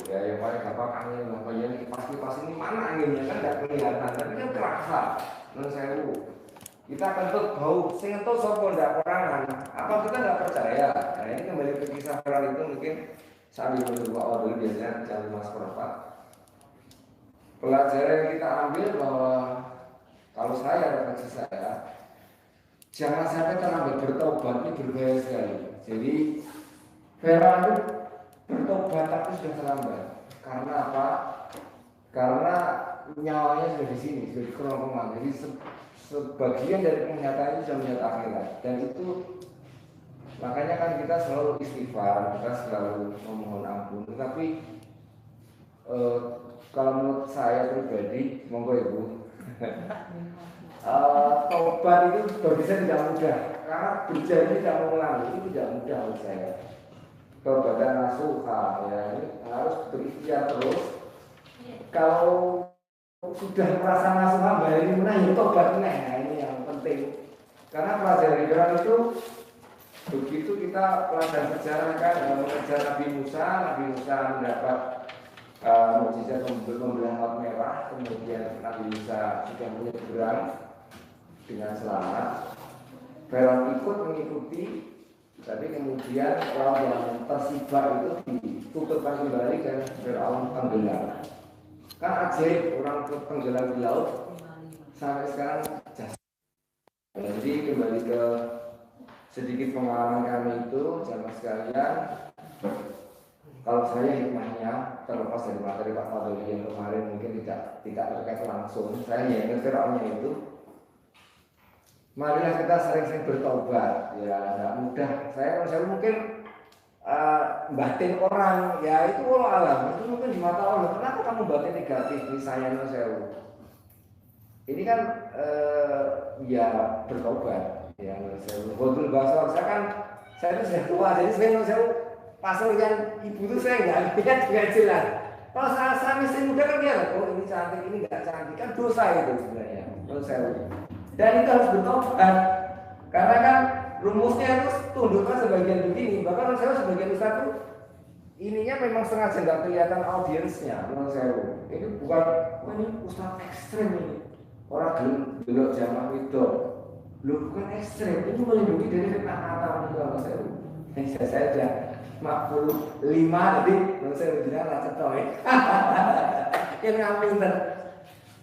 ya yang paling gampang angin, makanya kipas ini mana anginnya kan nggak kelihatan, tapi kan kerasa. Non sewu, kita kentut bau, sing kentut sopo ndak perangan, apa kita nggak percaya? Nah ini kembali ke kisah viral itu mungkin sambil menunggu awal dulu biasanya jam 5:04. Pelajaran yang kita ambil bahwa kalau saya refleksi saya, jangan sampai terlambat bertobat, ini berbahaya sekali. Jadi viral itu bertobat tapi sudah terlambat. Karena apa? Karena nyawanya sudah di sini, sudah di kerongkongan. Jadi sebagian dari kenyataannya sudah melihat akhirat. Dan itu makanya kan kita selalu istighfar, kita selalu memohon ampun. Tetapi kalau menurut saya pribadi, monggo ibu, tobat itu bagi saya tidak mudah. Karena berjanji tidak mengulangi itu tidak mudah bagi saya. Tobatan nasuha ya, ini harus berikhtiar terus. Kalau sudah merasa nasuha balik mana ya tobat nih, nah ini yang penting. Karena pelajaran Quran itu begitu kita pelajaran sejarah kan mengejar Nabi Musa mendapat mukjizat membelah laut merah, kemudian Nabi Musa sudah menyeberang dengan selamat. Firaun ikut mengikuti. Tapi kemudian orang yang tersibak itu ditutupkan kembali dan Firaun tenggelam. Kan ajaib orang tenggelam di laut sampai sekarang jasa. Jadi kembali ke sedikit pengalaman kami itu, jamaah sekalian. Kalau saya hikmahnya terlepas dari materi Pak Fadli yang kemarin mungkin tidak terkait langsung, saya ingat Firaunnya itu. Marilah kita sering-sering bertobat, ya nggak mudah. Saya mungkin batin orang, ya itu walau alam, itu mungkin di mata Allah. Kenapa kamu batin negatif di saya sewu? Ini kan ya bertobat, ya sewu. Betul bahasa saya itu sudah tua, jadi saya sewu pasal yang ibu itu saya nggak lihat juga jelas. Kalau saya masih muda kan dia, oh ini cantik, ini nggak cantik, kan dosa itu sebenarnya. Sewu. Dan itu harus bertobat, karena kan rumusnya itu tundukkan sebagian begini. Bahkan saya sebagian ustaz itu ininya memang sengaja nggak kelihatan audiensnya. Menurut saya ini bukan, ini ustaz ekstrem ini, orang belok jamaah itu, lu bukan ekstrem, ini melindungi dari fitnah kata menurut saya. Saya sudah 55, jadi menurut saya bilang rasa toy. Yang ngampinter.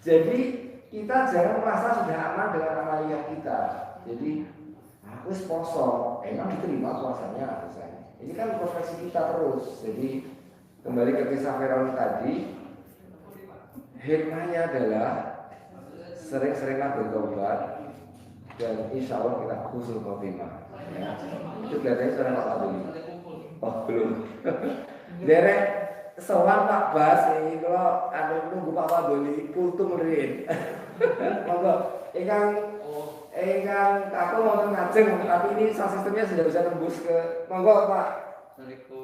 Jadi kita jangan merasa sudah aman dengan amalia kita. Jadi aku poso, emang diterima puasanya misalnya. Ini kan profesi kita terus. Jadi kembali ke kisah Firaun tadi, hikmahnya adalah sering-seringlah bertobat dan insya Allah kita husnul khotimah. Ya. Itu kelihatannya sudah Pak Fadli. Oh belum. Derek sowan Pak Bas ini kalau ada nunggu Pak Fadli kultum rin. Monggo ingkang aku mau ngajeng, tapi ini sound systemnya sudah bisa tembus ke monggo Pak.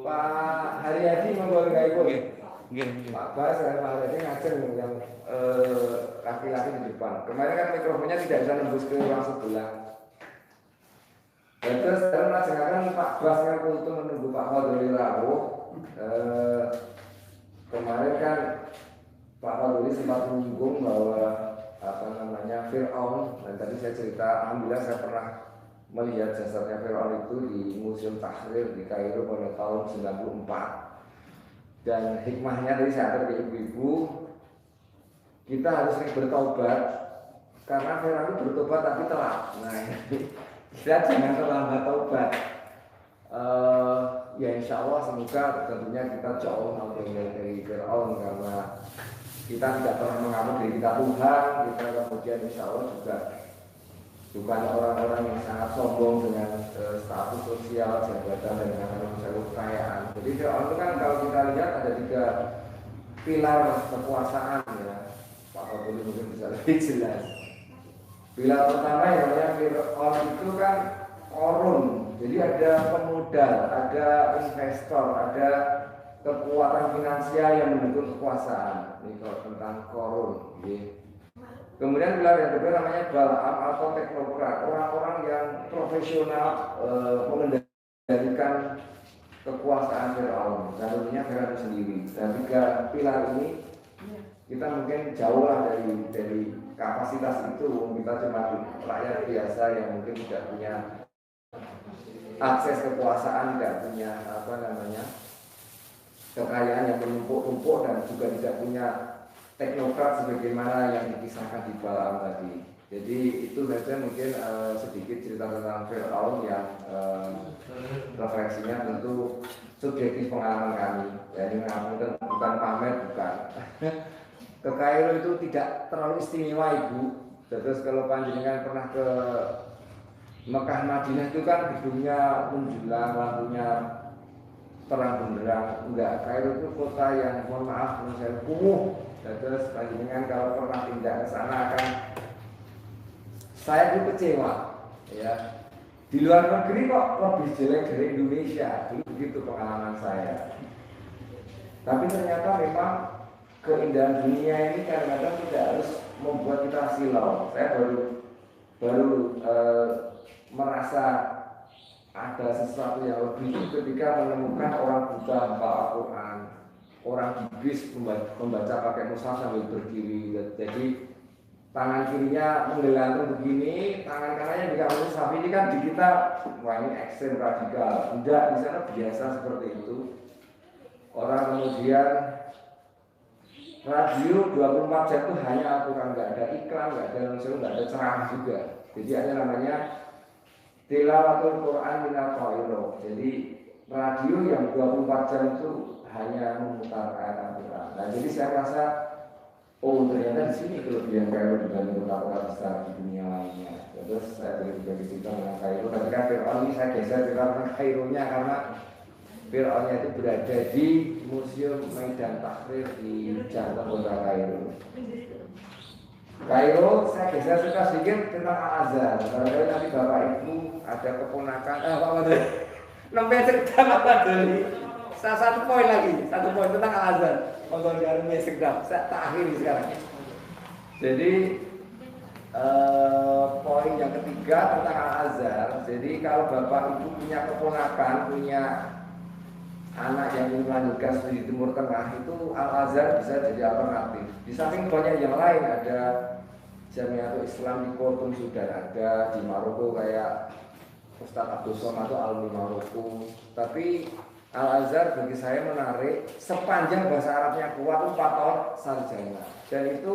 Pak Haryadi monggo nggak ikut. Pak Bas dan Pak Haryadi ngajeng yang laki-laki di depan. Kemarin kan mikrofonnya tidak bisa tembus ke ruang sebelah. Dan terus sekarang ngajengaken Pak Bas yang kultum menunggu Pak Fadli rawuh. Kemarin kan Pak Fadli sempat menyinggung bahwa Fir'aun, dan tadi saya cerita, alhamdulillah saya pernah melihat jasadnya Fir'aun itu di Museum Tahrir di Kairo pada tahun 94. Dan hikmahnya dari saya dari ibu-ibu, kita harus sering bertobat karena Fir'aun itu bertobat tapi telat. Nah, kita jangan terlambat tobat. Ya insya Allah semoga tentunya kita jauh dari Fir'aun karena kita tidak pernah menganggap diri kita Tuhan. Kita kemudian insya Allah juga bukan orang-orang yang sangat sombong dengan status sosial, jabatan dan dengan kekayaan. Jadi Fir'aun itu kan kalau kita lihat ada 3 pilar kekuasaan ya. Pak Fadli mungkin bisa lebih jelas. Pilar pertama yang namanya Fir'aun itu kan korun. Jadi ada pemodal, ada investor, ada kekuatan finansial yang mendukung kekuasaan. Ini kalau tentang korun. Kemudian pilar yang kedua namanya Balaam atau teknokrat, orang-orang yang profesional mengendalikan kekuasaan Fir'aun, dan tentunya Fir'aun itu sendiri. Dan 3 pilar ini kita mungkin jauh lah dari kapasitas itu. Kita cuma rakyat biasa yang mungkin tidak punya akses kekuasaan, tidak punya kekayaan yang menumpuk-numpuk, dan juga tidak punya teknokrat sebagaimana yang dikisahkan di Balaam tadi. Jadi itu saja mungkin sedikit cerita tentang Fir'aun yang refleksinya tentu subjektif pengalaman kami. Jadi bukan pamer, bukan. Ke Kairo itu tidak terlalu istimewa Ibu. Terus kalau panjenengan pernah ke Mekah Madinah itu kan gedungnya menjulang, lampunya terang benderang. Enggak, Kairo itu kota yang mohon maaf menurut saya kumuh. Terus panjenengan kalau pernah pindah ke sana akan, saya itu kecewa ya. Di luar negeri kok lebih jelek dari Indonesia. Dulu begitu pengalaman saya. Tapi ternyata memang keindahan dunia ini kadang-kadang tidak harus membuat kita silau. Saya baru merasa ada sesuatu yang lebih ketika menemukan orang buta hafal Al-Quran, orang bibis membaca pakai mushaf sambil berdiri. Jadi tangan kirinya menggelantung begini, tangan kanannya juga mushaf. Ini kan di kita, wah ini ekstrem radikal. Tidak, di sana biasa seperti itu. Orang kemudian radio 24 jam itu hanya Al-Quran, nggak ada iklan, nggak ada langsung, nggak ada ceramah juga. Jadi hanya namanya tilawatul Quran minal Qairo. Jadi radio yang 24 jam itu hanya memutar ayat Al-Quran. Nah, jadi saya rasa, oh ternyata di sini kelebihan Kairo dibanding kota-kota besar di dunia lainnya. Terus saya berbagi cerita tentang Kairo. Ketika Fir'aun ini saya geser cerita tentang Kaironya karena Fir'aunnya itu berada di Museum Medan Tahrir di jantung kota Kairo. Kairo saya geser cerita sedikit tentang Al-Azhar. Karena nanti Bapak Ibu ada keponakan, Pak Madri, namanya cerita Pak Madri. Satu poin tentang Al-Azhar. Untuk dalamnya segera, saya tak akhiri sekarang. Jadi poin yang ketiga tentang Al-Azhar. Jadi kalau Bapak Ibu punya keponakan, punya anak yang ingin melanjutkan studi di Timur Tengah, itu Al-Azhar bisa jadi alternatif. Di samping banyak yang lain, ada Jamiatul Islam di Khartoum sudah ada, di Maroko kayak Ustadz Abdul Somad atau alumni Maroko. Tapi Al-Azhar bagi saya menarik sepanjang bahasa Arabnya kuat, 4 tahun sarjana. Dan itu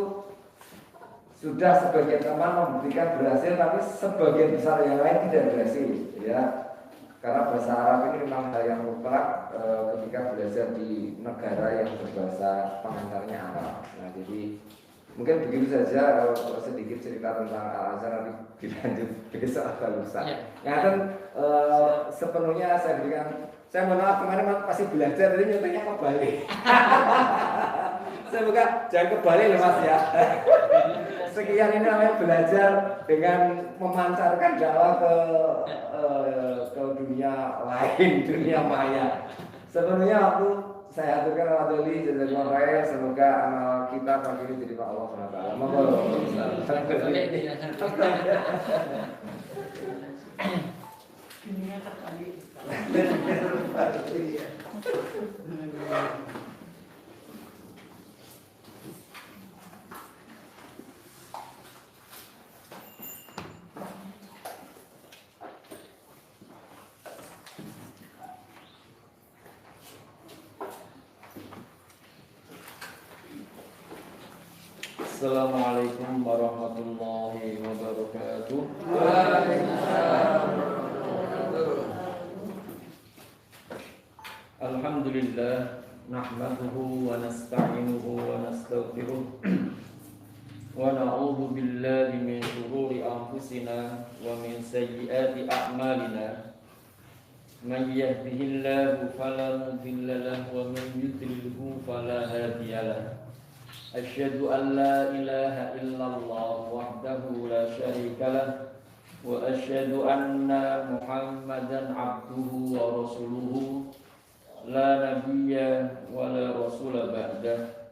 sudah sebagian teman membuktikan berhasil, tapi sebagian besar yang lain tidak berhasil, ya. Karena bahasa Arab ini memang hal yang mutlak ketika belajar di negara yang berbahasa pengantarnya Arab. Nah, jadi mungkin begitu saja sedikit cerita tentang Al-Azhar, nanti dilanjut besok atau lusa. Ya kan sepenuhnya saya berikan. Saya mohon maaf kemarin pasti belajar, jadi nyonteknya kebalik. Saya bukan, jangan kebalik loh Mas ya. Sekian ini namanya belajar dengan memancarkan dakwah ke dunia lain, dunia maya. Sepenuhnya waktu saya aturkan Al-Adli, jazakallahu khair, semoga amal kita pagi ini diterima Allah SWT. Monggo. Assalamualaikum warahmatullahi wabarakatuh. Alhamdulillah, nahmaduhu wa nasta'inuhu wa nastaghfiruh wa na'udzu billahi min shururi anfusina wa min sayyiati a'malina. Man yahdihillahu fala mudilla lahu wa man yudlilhu fala hadiya lahu. Asyhadu an la ilaha illallah wahdahu la syarika lah wa asyhadu anna Muhammadan abduhu wa rasuluhu la nabiyya wa la rasula ba'dah.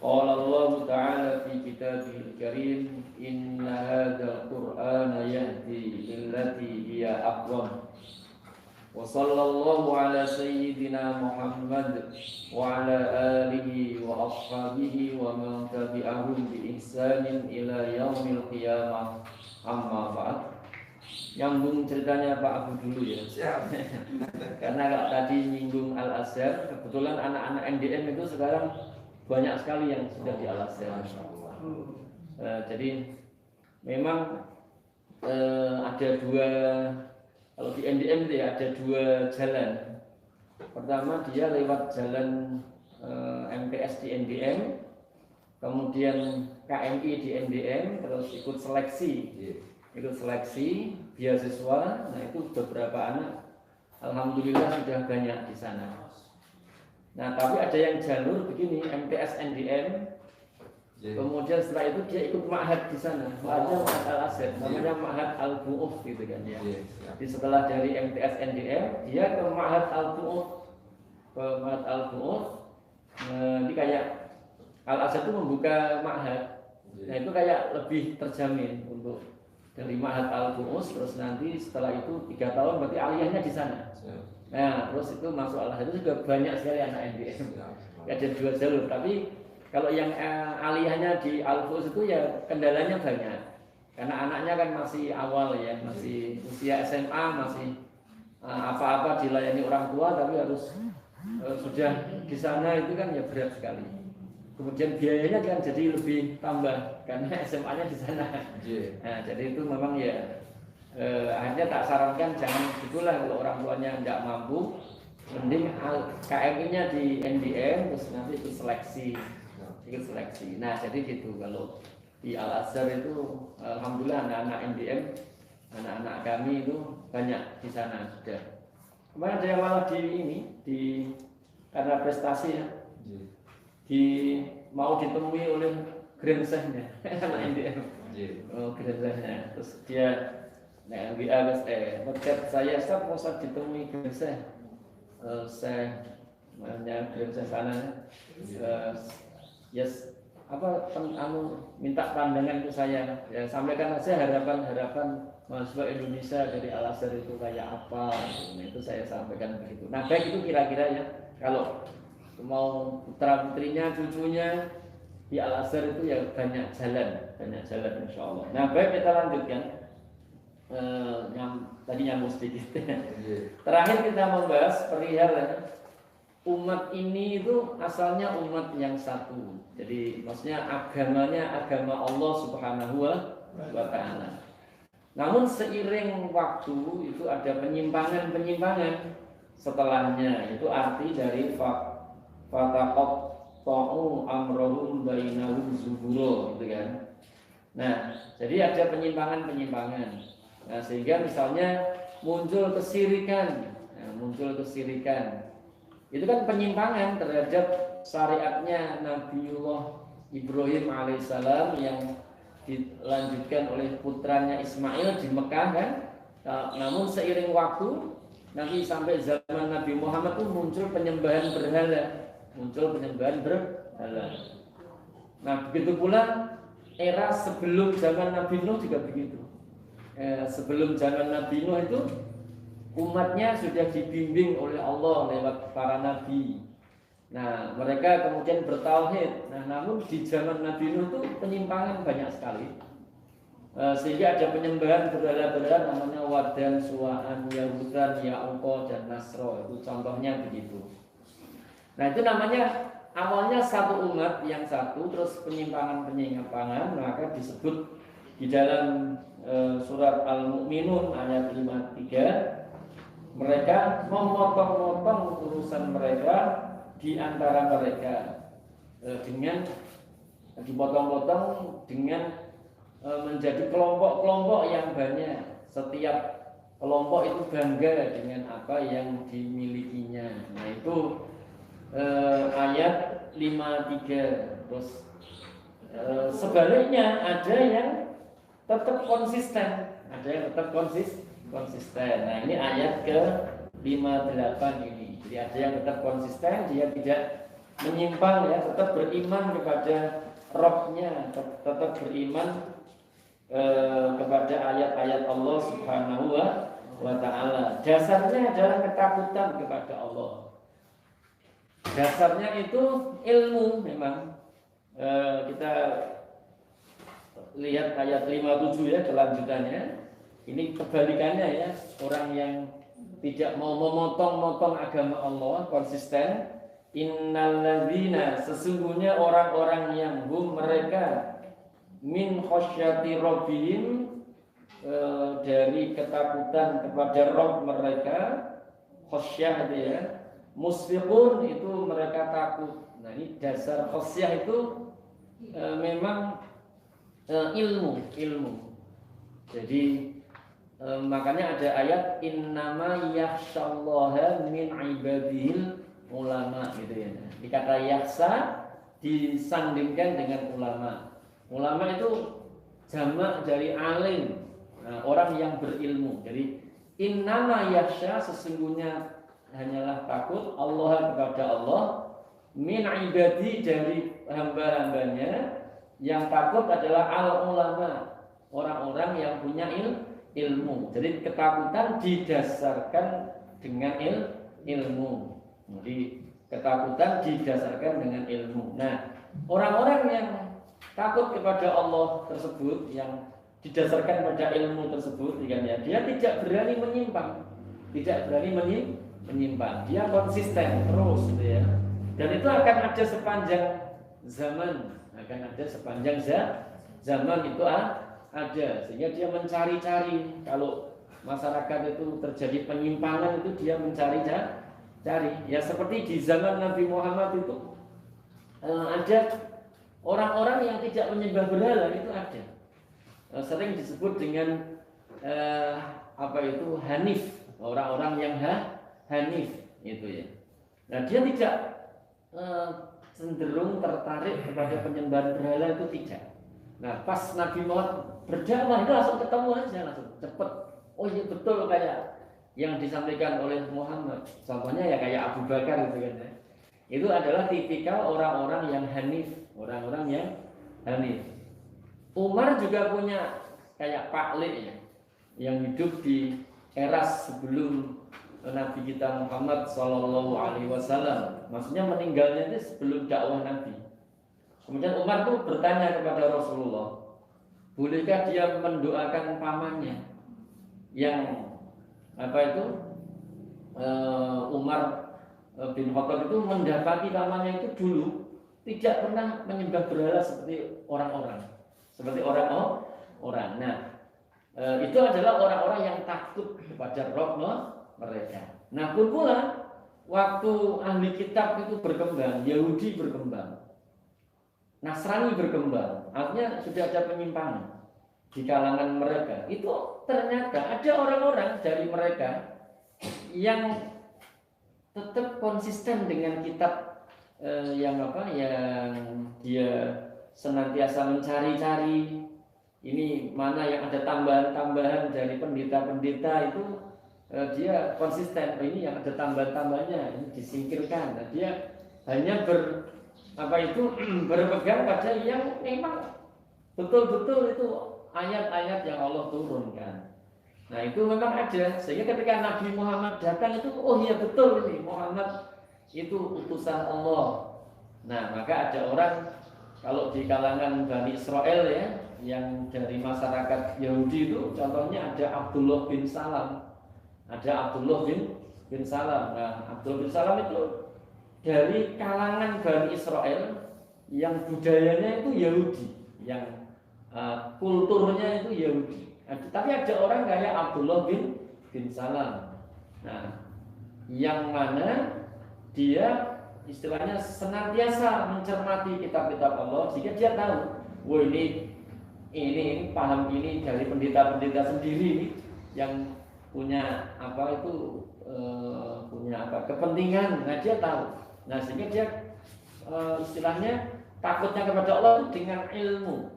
Qala Allah ta'ala fi kitabihil karim, inna hadzal qur'ana yahdi lillati hiya aqwam Wa sallallahu ala sayyidina Muhammad wa ala alihi wa ashabihi wa man tabi'ahum bi ihsanin ila yaumil qiyamah. Amma ba'd. Nyambung ceritanya Pak Abu dulu ya. Siap. Karena kalau tadi nyinggung Al-Azhar, kebetulan anak-anak NDM itu sekarang banyak sekali yang sudah di Al-Azhar. Jadi memang ada dua, kalau di NDM itu ya ada dua jalan. Pertama dia lewat jalan MTS di NDM, kemudian KMI di NDM, terus ikut seleksi beasiswa. Nah itu beberapa anak alhamdulillah sudah banyak di sana. Nah tapi ada yang jalur begini MTS NDM, kemudian setelah itu dia ikut ma'had di sana. Ma'hadnya Ma'had Al-Azhar, namanya Ma'had Al-Bu'uf gitu kan ya. Jadi setelah dari MTS NDM dia ke Ma'had Al-Bu'uf, ini kayak Al-Azhar itu membuka ma'had. Nah itu kayak lebih terjamin untuk dari Ma'had Al-Bu'us, terus nanti setelah itu 3 tahun berarti aliyahnya di sana. Nah terus itu masuk Al-Azhar itu juga banyak sekali anak NDM. Ada dua jalur, tapi kalau yang aliyahnya di Al-Bu'us itu ya kendalanya banyak. Karena anaknya kan masih awal ya, masih usia SMA, masih apa-apa dilayani orang tua, tapi harus sudah di sana itu kan ya berat sekali. Kemudian biayanya kan jadi lebih tambah karena SMA-nya di sana. Nah, jadi itu memang ya akhirnya tak sarankan jangan gitulah kalau orang tuanya tidak mampu, mending KMI-nya di NDM terus nanti ikut seleksi. Nah, jadi gitu kalau di Al-Azhar itu alhamdulillah anak-anak NDM, anak-anak kami itu banyak di sana sudah. Kemarin ada yang malah karena prestasi ya. Mau ditemui oleh Grand Chef-nya anak NDM. Grand Chef-nya. Terus dia WA saya Ustaz mau ditemui Grand Chef. Saya namanya Grand Chef sana. Minta pandangan ke saya. Ya sampaikan aja harapan mahasiswa Indonesia dari Al-Azhar itu kayak apa. Nah, itu saya sampaikan begitu. Nah, baik itu kira-kira ya kalau mau putra putrinya, cucunya di Al-Azhar itu ya banyak jalan insya Allah. Nah baik kita lanjutkan. Tadi nyambung sedikit. Terakhir kita membahas perihal umat ini itu asalnya umat yang satu. Jadi maksudnya agamanya agama Allah Subhanahu wa Ta'ala. Namun seiring waktu itu ada penyimpangan setelahnya. Itu arti dari fataqatta'u amrahum bainahum zubura gitu kan. Nah, jadi ada penyimpangan. Nah, sehingga misalnya muncul kesirikan. Itu kan penyimpangan terhadap syariatnya Nabiullah Ibrahim alaihissalam yang dilanjutkan oleh putranya Ismail di Mekah kan. Namun seiring waktu nanti sampai zaman Nabi Muhammad itu muncul penyembahan berhala. Nah begitu pula era sebelum zaman Nabi Nuh juga begitu. Sebelum zaman Nabi Nuh itu umatnya sudah dibimbing oleh Allah lewat para nabi. Nah mereka kemudian bertauhid. Nah namun di zaman Nabi Nuh itu penyimpangan banyak sekali. Sehingga ada penyembahan berhala-berhala namanya Wadan, Suwa'an, Yahudan, Ya'uqa, dan Nasro. Itu contohnya begitu. Nah itu namanya awalnya satu umat yang satu, terus penyimpangan, maka disebut di dalam surat Al-Mu'minun ayat 53, mereka memotong-motong urusan mereka di antara mereka dengan dipotong-potong dengan menjadi kelompok-kelompok yang banyak. Setiap kelompok itu bangga dengan apa yang dimilikinya. Nah itu ayat 53. Terus sebaliknya ada yang tetap konsisten, Nah ini ayat ke 58 ini. Jadi ada yang tetap konsisten, dia tidak menyimpang ya, tetap beriman kepada Rabb-nya, tetap beriman kepada ayat-ayat Allah Subhanahu wa ta'ala. Dasarnya adalah ketakutan kepada Allah. Dasarnya itu ilmu memang. Kita lihat ayat 57 ya kelanjutannya. Ini kebalikannya ya, orang yang tidak mau memotong-motong agama Allah, konsisten. Innalladzina, sesungguhnya orang-orang yang mereka min khasyati rabbihim, dari ketakutan kepada Rabb mereka, khasyah itu ya, musfiqun itu mereka takut. Nah ini dasar khasyah itu memang ilmu. Jadi makanya ada ayat innama yakhsyallaha min ibadihil ulama gitu ya. Di kata yakhsa disandingkan dengan ulama. Ulama itu jamak dari alim, orang yang berilmu. Jadi innama yakhsha, sesungguhnya hanyalah takut Allah kepada Allah, min ibadi, dari hamba-hambanya. Yang takut adalah al ulama, orang-orang yang punya ilmu. Jadi ketakutan didasarkan dengan ilmu. Jadi ketakutan didasarkan dengan ilmu. Nah, orang-orang yang takut kepada Allah tersebut, yang didasarkan pada ilmu tersebut, ya, dia tidak berani menyimpang, dia konsisten terus, gitu ya. Dan itu akan ada sepanjang zaman, zaman itu ada, sehingga dia mencari-cari. Kalau masyarakat itu terjadi penyimpangan, itu dia mencari. Ya seperti di zaman Nabi Muhammad itu ada orang-orang yang tidak menyembah berhala, itu ada. Sering disebut dengan Hanif, orang-orang yang Hanif itu ya. Nah dia tidak cenderung tertarik kepada penyembahan berhala, itu tidak. Nah pas Nabi Muhammad berdakwah itu langsung ketemu aja, langsung cepet. Oh iya betul kayak yang disampaikan oleh Muhammad. Contohnya ya kayak Abu Bakar gitu kan ya. Itu adalah tipikal orang-orang yang Hanif, Umar juga punya kayak Pak Le ya, yang hidup di era sebelum Nabi kita Muhammad SAW. Maksudnya meninggalnya itu sebelum dakwah Nabi. Kemudian Umar tuh bertanya kepada Rasulullah, bolehkah dia mendoakan pamannya yang Umar bin Khattab itu mendapati pamannya itu dulu tidak pernah menyembah berhala seperti orang-orang. Nah, itu adalah orang-orang yang takut kepada Rabb mereka. Nah, pun pula waktu ahli kitab itu berkembang, Yahudi berkembang, Nasrani berkembang, artinya sudah ada penyimpangan di kalangan mereka. Itu ternyata ada orang-orang dari mereka yang tetap konsisten dengan kitab yang dia senantiasa mencari-cari. Ini mana yang ada tambahan-tambahan dari pendeta-pendeta itu, dia konsisten. Ini yang ada tambahan-tambahannya, ini disingkirkan. Nah, dia hanya berpegang pada yang memang betul-betul itu ayat-ayat yang Allah turunkan. Nah itu memang ada, sehingga ketika Nabi Muhammad datang itu, oh iya betul ini Muhammad itu utusan Allah. Nah maka ada orang, kalau di kalangan Bani Israel ya, yang dari masyarakat Yahudi itu, contohnya ada Abdullah bin Salam. Nah Abdullah bin Salam itu dari kalangan Bani Israel yang budayanya itu Yahudi, yang kulturnya itu Yahudi. Tapi ada orang kayak Abdullah bin Salam. Nah, yang mana dia istilahnya senantiasa mencermati kitab-kitab Allah, sehingga dia tahu, wah ini paham ini dari pendeta-pendeta sendiri yang punya kepentingan. Nah dia tahu. Nah sehingga dia istilahnya takutnya kepada Allah itu dengan ilmu.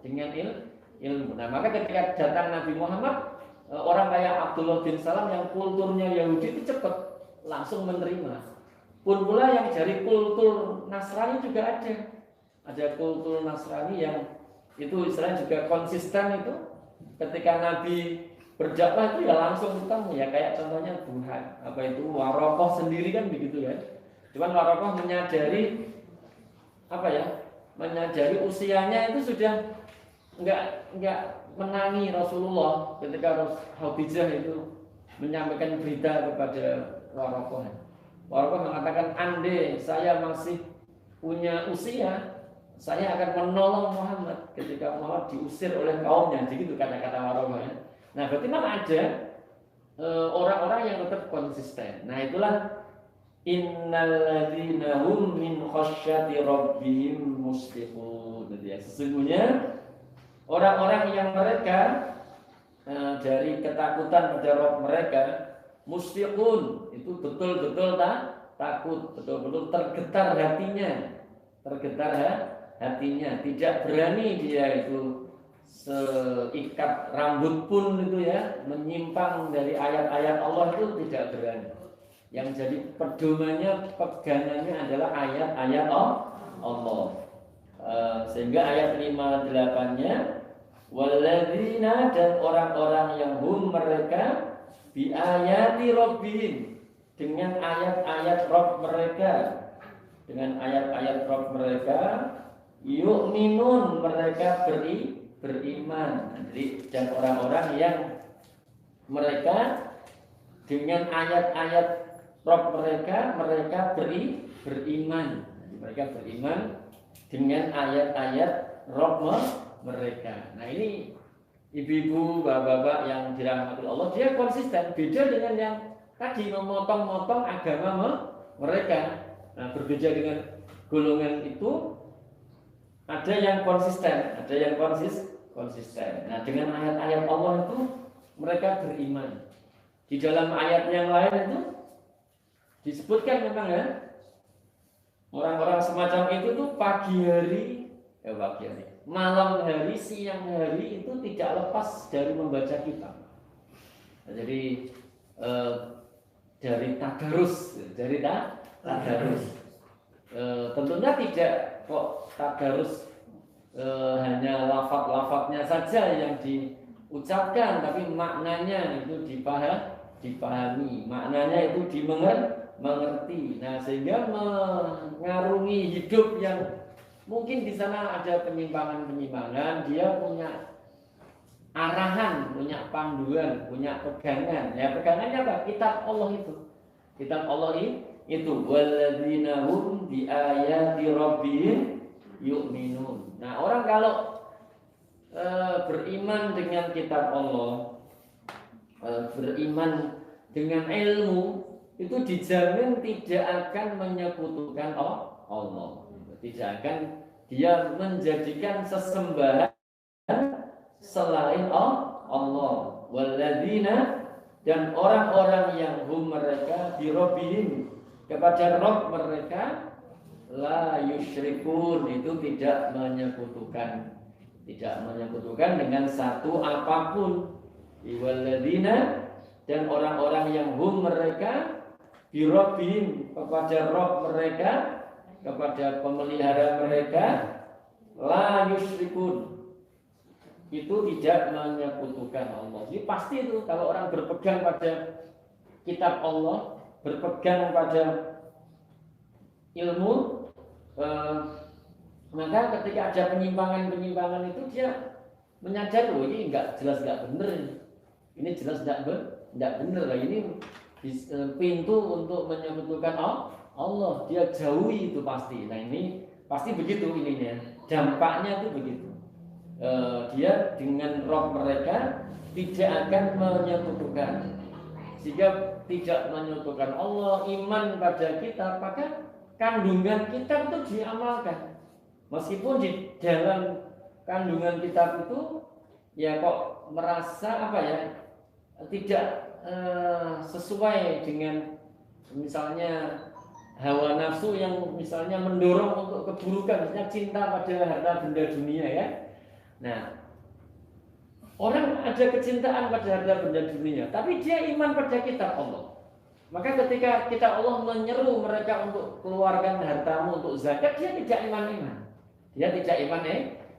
Nah maka ketika datang Nabi Muhammad, orang kayak Abdullah bin Salam yang kulturnya Yahudi itu cepat langsung menerima. Pun pula yang dari kultur Nasrani juga ada kultur Nasrani yang itu istilahnya juga konsisten. Itu ketika Nabi berdakwah itu ya langsung ketemu ya, kayak contohnya Tuhan apa itu Warokoh sendiri kan begitu ya. Cuman Warokoh menyadari apa ya, menyadari usianya itu sudah enggak menangi Rasulullah ketika Khadijah itu menyampaikan berita kepada Warokoh. Warokoh mengatakan, andai saya masih punya usia, saya akan menolong Muhammad ketika Muhammad diusir oleh kaumnya. Begitu kata-kata Warokoh. Nah, berarti memang ada orang-orang yang tetap konsisten. Nah, itulah innalladzina hum min khasyati rabbihim mushfiqun. Sesungguhnya orang-orang yang mereka dari ketakutan pada Rabb mereka musyfiqun, itu betul-betul takut, betul-betul tergetar hatinya, tidak berani dia itu seikat rambut pun itu ya menyimpang dari ayat-ayat Allah, itu tidak berani. Yang jadi pedomannya, pegangannya adalah ayat-ayat Allah. Sehingga ayat 58-nya walladzina, dan orang-orang yang hum mereka bi ayati rabbihim, dengan ayat-ayat Rabb mereka, yu'minun, mereka beriman. Jadi dan orang-orang yang mereka dengan ayat-ayat Rabb mereka beriman. Mereka beriman dengan ayat-ayat Rabb mereka. Nah, ini ibu-ibu, bapak-bapak yang dirahmati Allah, dia konsisten, beda dengan yang tadi memotong-motong agama mereka. Nah, berbeda dengan golongan itu, ada yang konsisten, ada yang konsisten. Nah, dengan ayat-ayat Allah itu mereka beriman. Di dalam ayat yang lain itu disebutkan memang ya, orang-orang semacam itu tuh pagi hari, malam hari, siang hari itu tidak lepas dari membaca kitab. Nah, jadi dari tadarus, tentunya tidak kok tadarus hanya lafaz-lafaznya saja yang diucapkan, tapi maknanya itu dipahami, maknanya itu dimengerti. Nah, sehingga mengarungi hidup yang mungkin di sana ada penyimpangan-penyimpangan, dia punya arahan, punya panduan, punya pegangan. Ya, pegangannya apa? Kitab Allah itu. Kitab Allah itu walladzina hum bi ayati rabbihim yu'minun. Nah, orang kalau beriman dengan kitab Allah, beriman dengan ilmu, itu dijamin tidak akan menyekutukan Allah. Tidak akan dia menjadikan sesembahan selain Allah. Walladzina, dan orang-orang yang hum mereka bi rabbihim, kepada Rabb mereka la yusyrikun, itu tidak menyekutukan dengan satu apapun. Walladzina, dan orang-orang yang hum mereka bi rabbihim, kepada Rabb mereka, kepada pemelihara mereka, la yusyrikun, itu tidak menyekutukan Allah. Jadi pasti itu kalau orang berpegang pada kitab Allah, berpegang pada ilmu, maka ketika ada penyimpangan itu dia menyadari, oh ini jelas nggak benar, ini jelas nggak benar, ini pintu untuk menyekutukan Allah, dia jauhi itu pasti. Nah, ini pasti begitu ininya, dampaknya itu begitu. Dia dengan roh mereka tidak akan menyekutukan, sehingga tidak menyekutukan Allah, iman pada kitab, maka kandungan kitab itu diamalkan. Meskipun di dalam kandungan kitab itu ya kok merasa tidak sesuai dengan misalnya hawa nafsu yang misalnya mendorong untuk keburukan, misalnya cinta pada harta benda dunia ya. Nah, orang ada kecintaan pada harta benda dunia, tapi dia iman pada kitab Allah. Maka ketika kitab Allah menyeru mereka untuk keluarkan hartamu untuk zakat, dia tidak iman. Dia tidak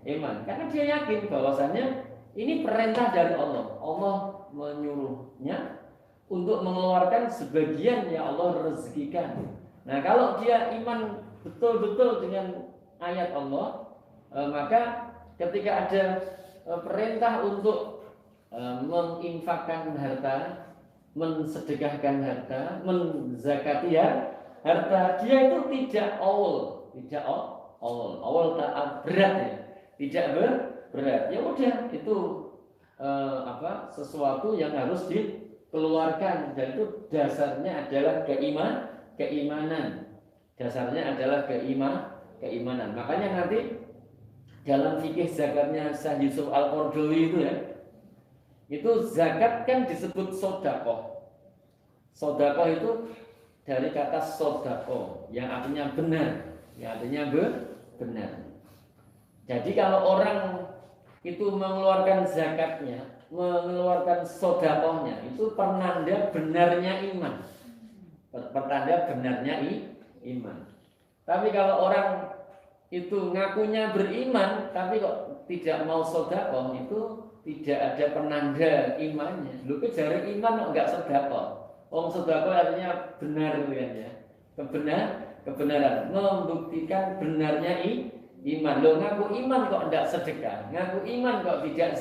iman, karena dia yakin bahwasannya Ini perintah dari Allah. Allah menyuruhnya untuk mengeluarkan sebagian yang Allah rezekikan. Nah, kalau dia iman betul-betul dengan ayat Allah, maka ketika ada perintah untuk menginfakkan harta, mensedekahkan harta, menzakati harta, dia itu tidak awal taat berat ya, tidak berat. Ya udah itu sesuatu yang harus dikeluarkan, dan itu dasarnya adalah keimanan. Dasarnya adalah keimanan. Makanya nanti dalam fikih zakatnya Syekh Yusuf Al-Qaradawi itu ya, itu zakat kan disebut sodakoh. Sodakoh itu dari kata sodakoh yang artinya benar, yang artinya benar. Jadi kalau orang itu mengeluarkan zakatnya, mengeluarkan sodakohnya, itu penanda benarnya iman. Pertanda benarnya iman. Tapi kalau orang itu ngakunya beriman tapi kok tidak mau sedekah, itu tidak ada penanda imannya. Lu kejar iman kok enggak sedekah. Wong sedekah artinya benar kan ya. Kebenaran membuktikan benarnya iman. Lu ngaku iman kok enggak sedekah, ngaku iman kok tidak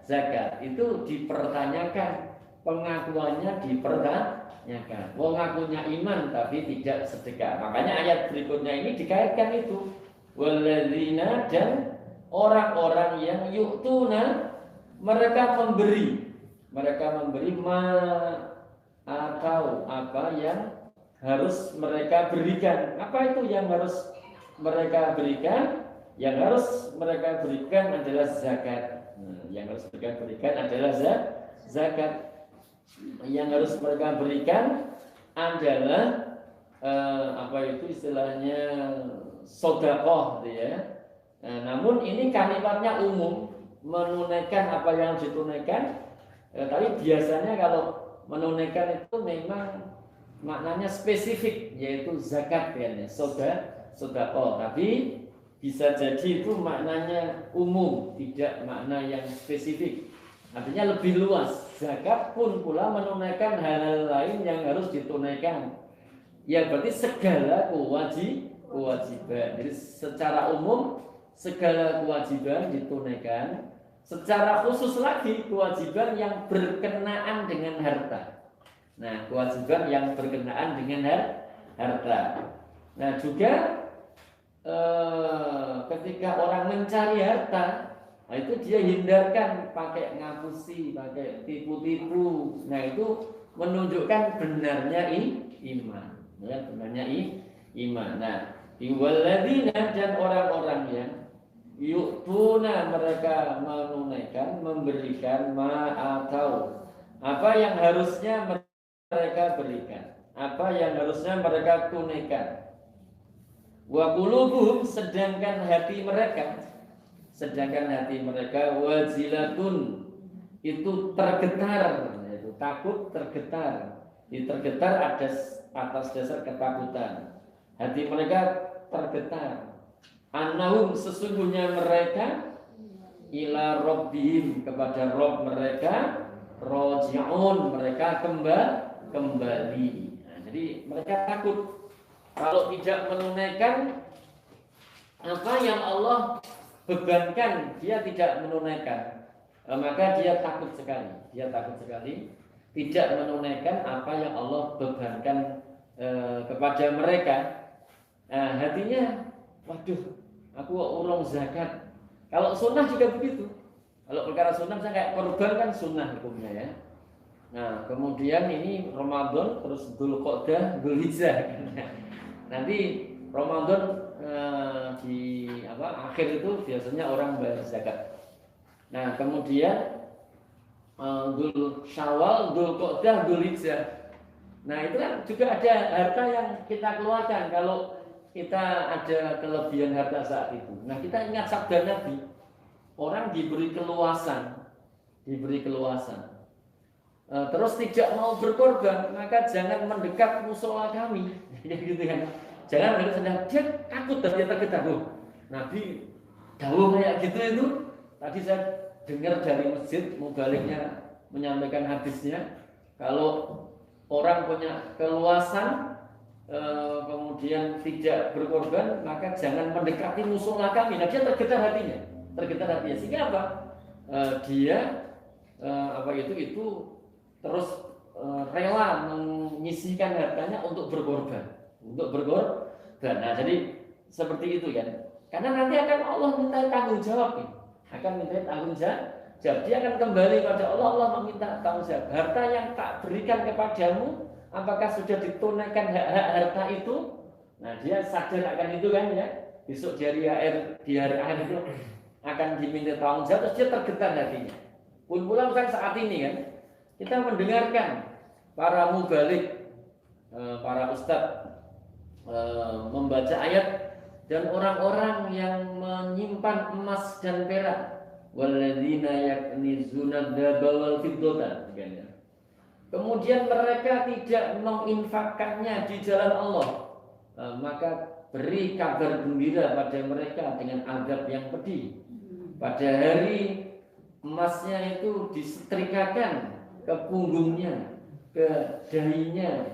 zakat. Itu dipertanyakan, pengakuannya dipertanyakan. Wong ngakunya iman tapi tidak sedekah. Makanya ayat berikutnya ini dikaitkan itu. Walladzina, dan orang-orang yang yu'tuna, mereka memberi atau apa yang harus mereka berikan. Apa itu yang harus mereka berikan? Yang harus mereka berikan adalah zakat. Yang harus mereka berikan adalah zakat. Yang harus mereka berikan adalah apa itu istilahnya sedekah gitu ya. Namun ini kalimatnya umum, menunaikan apa yang ditunaikan. Tapi biasanya kalau menunaikan itu memang maknanya spesifik, yaitu zakat ya, sedekah. Tapi bisa jadi itu maknanya umum, tidak makna yang spesifik. Artinya lebih luas. Zakat pun pula menunaikan hal-hal lain yang harus ditunaikan. Ya berarti segala kewajiban. Jadi secara umum segala kewajiban ditunaikan. Secara khusus lagi kewajiban yang berkenaan dengan harta. Nah, kewajiban yang berkenaan dengan harta. Nah, juga ketika orang mencari harta, nah itu dia hindarkan pakai ngapusi, pakai tipu-tipu. Nah, itu menunjukkan benarnya iman. Ya, benarnya iman. Nah, walladzina, dan orang-orang yang yu'tuna, mereka menunaikan, memberikan atau apa yang harusnya mereka berikan, apa yang harusnya mereka tunaikan. Wa qulubuhum, sedangkan hati mereka wajilatun, itu tergetar, yaitu takut, tergetar. Tergetar atas dasar ketakutan. Hati mereka tergetar. Annahum, sesungguhnya mereka ila rabbihim, kepada Rabb mereka, raji'un, mereka kembali. Nah, jadi mereka takut kalau tidak menunaikan apa yang Allah bebankan, dia tidak menunaikan, maka dia takut sekali tidak menunaikan apa yang Allah bebankan kepada mereka. Hatinya, waduh, aku urung zakat. Kalau sunnah juga begitu. Kalau perkara sunnah misalnya kayak korban kan sunnah hukumnya ya. Nah, kemudian ini Ramadan, terus Dzulqa'dah, Dzulhijjah. Nanti Ramadan di akhir itu biasanya orang bayar zakat. Nah, kemudian Syawal, Dzulqa'dah, Dzulhijjah. Nah, itu kan juga ada harta yang kita keluarkan kalau kita ada kelebihan harta saat itu. Nah, kita ingat sabda Nabi, orang diberi keluasan, terus tidak mau berkorban, maka jangan mendekat musola kami. Ya gitu kan. Jangan mendekat, dia takut dan dia tergetar. Nabi dawuh kayak gitu itu. Tadi saya dengar dari masjid, mubaliknya menyampaikan hadisnya, kalau orang punya keluasan kemudian tidak berkorban, maka jangan mendekati musuhlah kami. Nah, dia tergetar hatinya, sehingga apa? Dia itu terus rela menyisihkan hartanya untuk berkorban. Nah, jadi seperti itu kan. Karena nanti akan Allah minta tanggung jawab, Dia akan kembali pada Allah. Allah meminta tanggung jawab. Harta yang tak berikan kepadamu, apakah sudah ditunaikan hak-hak harta itu? Nah, dia sadar akan itu kan ya. Besok di hari akhir itu akan diminta tanggung jawab, terus dia tergetar hatinya. Pun kan saat ini kan kita mendengarkan para mubalik, para ustadz membaca ayat dan orang-orang yang menyimpan emas dan perak, walladzina yaknizuna dzahaba wal fiddata. Kemudian mereka tidak menginfakkannya di jalan Allah, maka beri kabar gembira pada mereka dengan azab yang pedih. Pada hari emasnya itu disetrikakan ke punggungnya, ke dahinya,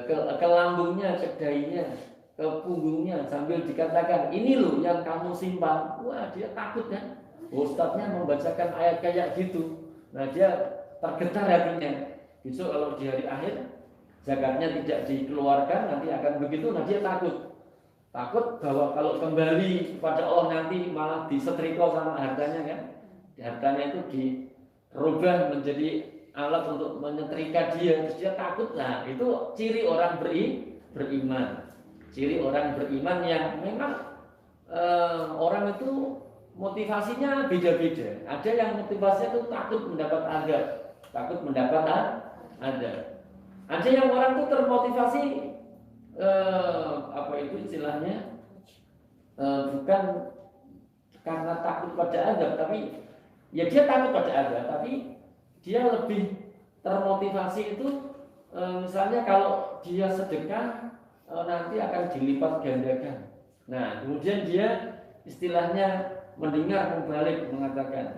ke lambungnya, ke dahinya, ke punggungnya, sambil dikatakan, ini loh yang kamu simpan. Wah, dia takut kan? Ustadznya membacakan ayat kayak gitu. Nah, dia tergetar hatinya. Besok kalau di hari akhir zakatnya tidak dikeluarkan, nanti akan begitu. Nah, dia takut bahwa kalau kembali kepada Allah nanti malah disetrika sama hartanya kan. Hartanya itu dirubah menjadi alat untuk menyetrika dia. Terus dia takut. Nah, itu ciri orang beriman. Ciri orang beriman yang memang orang itu motivasinya beda-beda. Ada yang motivasinya itu takut mendapat azab, Ada yang orang itu termotivasi istilahnya bukan karena takut pada azab, tapi ya dia takut pada azab, tapi dia lebih termotivasi itu misalnya kalau dia sedekah nanti akan dilipat gandakan. Nah, kemudian dia istilahnya mendengar mubalik mengatakan,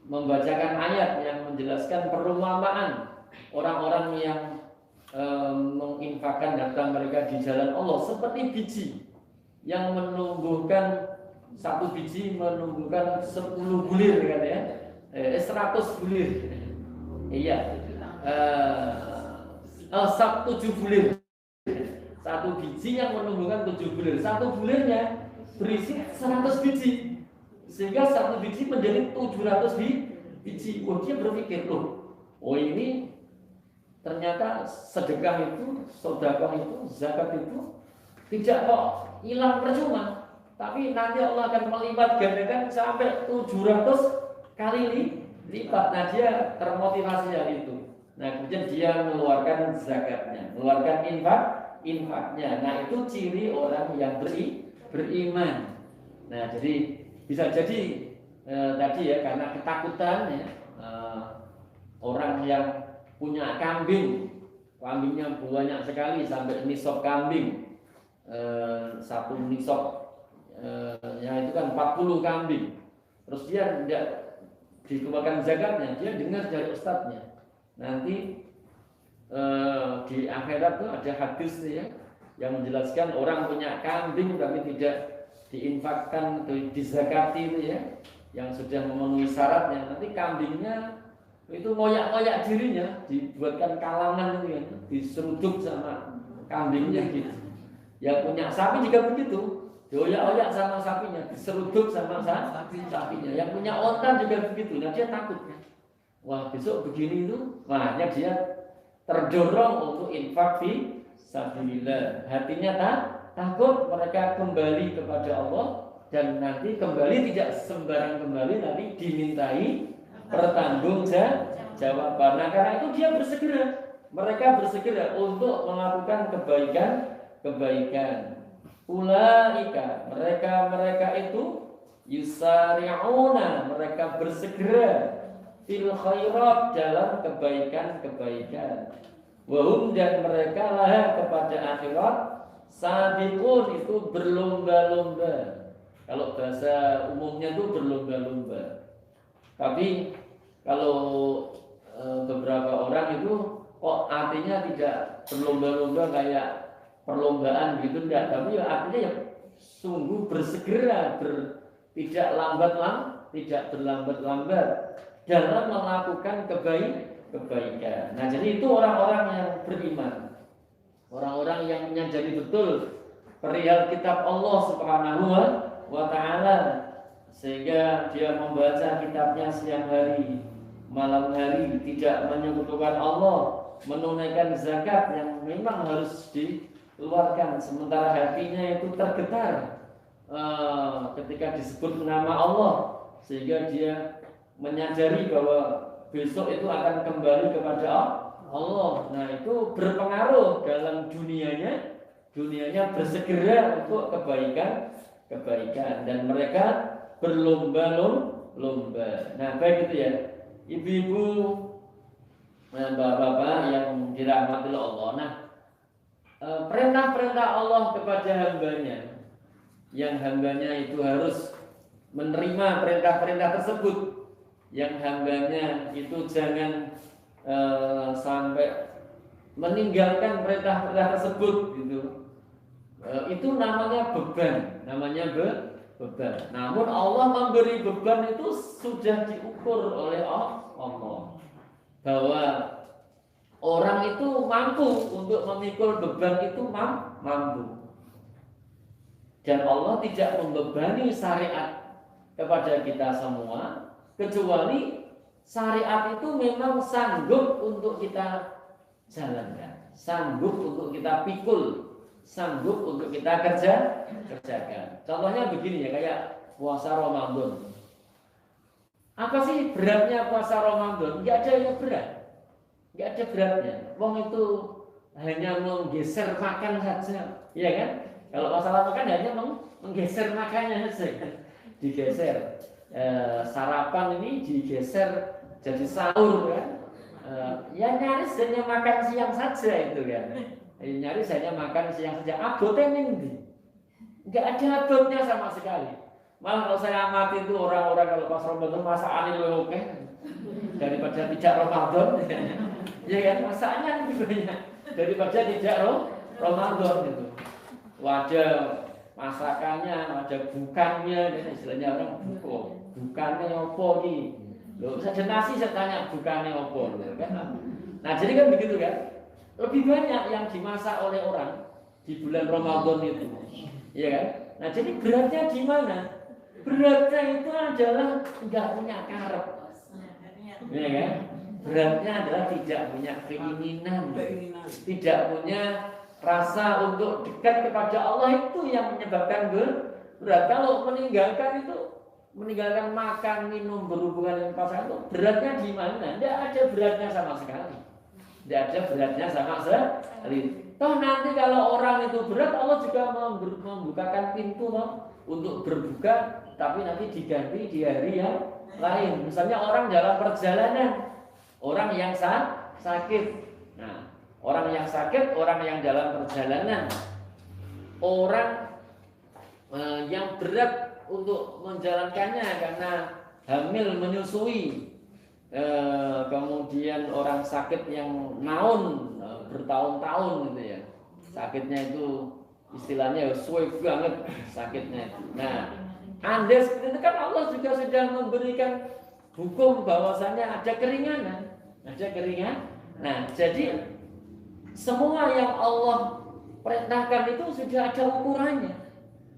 membacakan ayat yang menjelaskan perumpamaan orang-orang yang menginfakkan harta mereka di jalan Allah seperti biji yang menumbuhkan, satu biji menumbuhkan 10 bulir kan ya, 100 bulir. Iya. 7 bulir. Satu biji yang menumbuhkan 7 bulir. Satu bulirnya berisi 100 biji. Sehingga satu biji menjadi 700 biji. Dia berpikir, ini ternyata sedekah itu, sedekah itu, zakat itu tidak kok hilang percuma, tapi nanti Allah akan melipat gandakan sampai 700 kali lipat. Nah, dia termotivasi dari itu. Nah, kemudian dia mengeluarkan zakatnya, mengeluarkan infaknya. Nah, itu ciri orang yang beriman. Nah, jadi bisa jadi tadi ya, karena ketakutan ya, orang yang punya kambingnya banyak sekali sampai nisab kambing, satu nisab ya itu kan 40 kambing. Terus dia tidak dikeluarkan zakatnya, dia dengar dari ustadznya. Nanti di akhirat tuh ada hadis ya yang menjelaskan orang punya kambing tapi tidak diinfakkan atau dizakati itu ya, yang sudah memenuhi syaratnya, nanti kambingnya itu ngoyak-ngoyak dirinya, dibuatkan kalangan itu ya, diseruduk sama kambingnya gitu. Yang punya sapi juga begitu, dioyak-oyak sama sapinya, diseruduk sama sapinya. Yang punya onta juga begitu. Nah, dia takut kan, wah besok begini itu, makanya dia terdorong untuk infak fi sabilillah. Hatinya takut mereka kembali kepada Allah, dan nanti kembali tidak sembarang kembali, nanti dimintai pertanggungjawaban. Nah, karena itu dia mereka bersegera untuk melakukan kebaikan. Ulaika, mereka itu yusari'una, mereka bersegera fil khairat, dalam kebaikan. Wahum, dan mereka laha, kepada akhirat, sabiqun, itu berlomba-lomba. Kalau bahasa umumnya itu berlomba-lomba. Tapi kalau beberapa orang itu kok artinya tidak berlomba-lomba kayak perlombaan gitu enggak, tapi ya artinya ya sungguh bersegera, tidak tidak berlambat-lambat dalam melakukan kebaikan. Nah, jadi itu orang-orang yang beriman, orang-orang yang menyadari betul perihal kitab Allah Subhanahu wa Ta'ala, sehingga dia membaca kitabnya siang hari, malam hari, tidak menyekutukan Allah, menunaikan zakat yang memang harus dikeluarkan, sementara hatinya itu tergetar ketika disebut nama Allah, sehingga dia menyadari bahwa besok itu akan kembali kepada Allah. Nah, itu berpengaruh dalam dunianya bersegera untuk kebaikan, dan mereka berlomba-lomba. Nah, baik itu ya, ibu-ibu, bapak-bapak yang dirahmati Allah. Nah, perintah-perintah Allah kepada hambanya, yang hambanya itu harus menerima perintah-perintah tersebut, yang hambanya itu jangan sampai meninggalkan perintah-perintah tersebut gitu. Itu namanya beban, beban. Namun Allah memberi beban itu sudah diukur oleh Allah, bahwa orang itu mampu untuk memikul beban itu mampu. Dan Allah tidak membebani syariat kepada kita semua, kecuali syariat itu memang sanggup untuk kita jalankan, sanggup untuk kita pikul, sanggup untuk kita kerjakan. Contohnya begini ya, kayak puasa Ramadan. Apa sih beratnya puasa Ramadan? Nggak ada yang berat, nggak ada beratnya. Wong itu hanya menggeser makan saja, ya kan? Kalau masalah makan hanya menggeser makannya saja, digeser. Sarapan ini digeser jadi sahur kan? Ya nyaris hanya makan siang saja itu kan? Nyaris hanya makan siang saja. Abotnya ini nggak ada abotnya sama sekali. Malah kalau saya amati itu orang-orang kalau pas Ramadan masakan itu oke daripada tidak Ramadan, ya kan? Masakannya lebih banyak daripada tidak Ramadan itu. Wadah masakannya, wadah bukannya, istilahnya orang bukannya apa nih? Loh, saja nasi saya tanya bukannya apa, kan? Nah, jadi kan begitu kan? Lebih banyak yang dimasak oleh orang di bulan Ramadan itu, ya kan? Nah, jadi beratnya di mana? Beratnya itu adalah nggak punya karep, ya kan? Beratnya adalah tidak punya keinginan, tidak punya rasa untuk dekat kepada Allah, itu yang menyebabkan berat. Kalau meninggalkan makan, minum, berhubungan dengan pasangan itu beratnya di mana? Tidak ada beratnya sama sekali. Tidak ada beratnya sama sekali. Toh nanti kalau orang itu berat, Allah juga membukakan pintu untuk berbuka, tapi nanti diganti di hari yang lain. Misalnya orang dalam perjalanan, orang yang sakit. Nah, orang yang sakit, orang yang dalam perjalanan, orang yang berat untuk menjalankannya karena hamil, menyusui, kemudian orang sakit yang naun bertahun-tahun gitu ya, sakitnya itu istilahnya suwe banget sakitnya itu. Nah, Anda seperti itu kan Allah juga sudah memberikan hukum bahwasanya ada keringanan. Nah, jadi semua yang Allah perintahkan itu sudah ada ukurannya.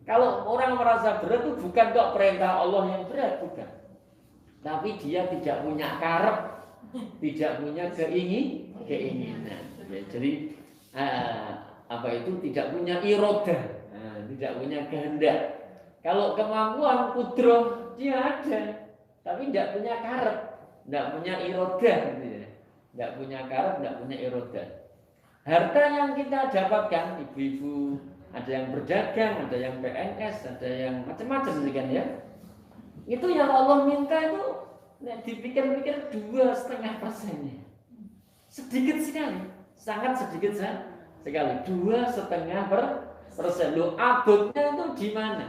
Kalau orang merasa berat itu bukan kok perintah Allah yang berat, bukan. Tapi dia tidak punya karep, tidak punya keinginan. Jadi tidak punya irodah, tidak punya kehendak. Kalau kemampuan kudroh dia ada, tapi tidak punya karep, tidak punya irodah, gitu ya. Tidak punya karep, tidak punya irodah. Harta yang kita dapatkan, ibu-ibu, ada yang berdagang, ada yang PNS, ada yang macam-macam kan ya. Itu yang Allah minta itu dipikir-pikir 2,5%-nya. Sedikit sekali, sangat sedikit sekali. 2,5%. Lo abotnya itu di mana?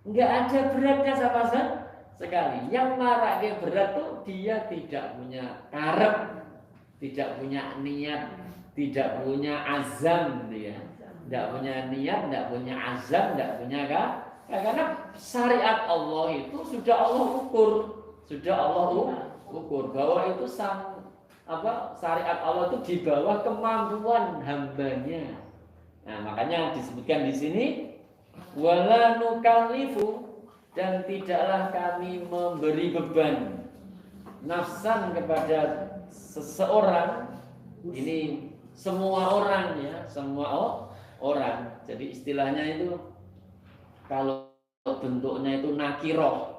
Enggak ada beratnya sama sekali. Yang marake berat tuh dia tidak punya karep, tidak punya niat, tidak punya azam gitu ya. Tidak punya niat, tidak punya azam, tidak punya karena syariat Allah itu sudah Allah ukur, sudah Allah ukur bahwa itu syariat Allah itu di bawah kemampuan hambanya. Nah, makanya disebutkan di sini wala nukallifu, dan tidaklah kami memberi beban nafsan kepada seseorang, ini semua orang ya, semua orang. Jadi istilahnya itu kalau bentuknya itu nakiroh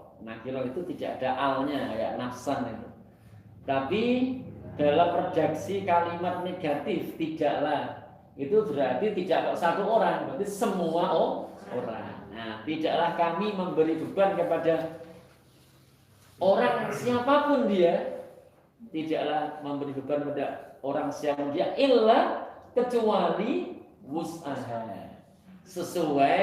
itu tidak ada alnya kayak nafsan itu. Tapi dalam redaksi kalimat negatif tidaklah, itu berarti tidak satu orang, berarti semua orang. Nah, tidaklah kami memberi beban kepada orang siapapun dia, tidaklah memberi beban kepada orang siapapun dia illa kecuali wus'aha, sesuai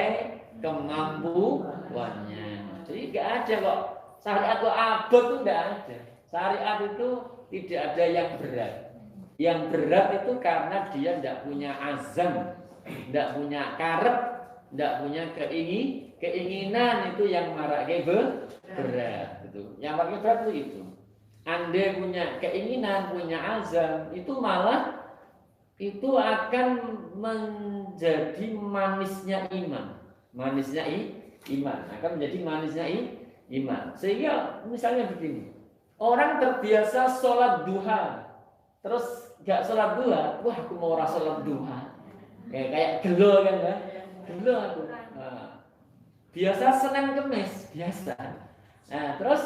kemampuannya. Jadi nggak ada kok syariat kok abot itu nggak ada. Syariat itu tidak ada yang berat. Yang berat itu karena dia tidak punya azam, tidak punya karep, tidak punya keinginan, itu yang marake berat. Gitu. Yang marake berat itu. Anda punya keinginan, punya azam, itu malah itu akan menjadi manisnya iman. Manisnya iman akan menjadi manisnya iman. Sehingga misalnya begini, orang terbiasa sholat duha, terus gak sholat duha, wah aku mau rasa sholat duha, kayak gelo kan ya, gelo aku. Nah, biasa Senin Kemis biasa. Nah terus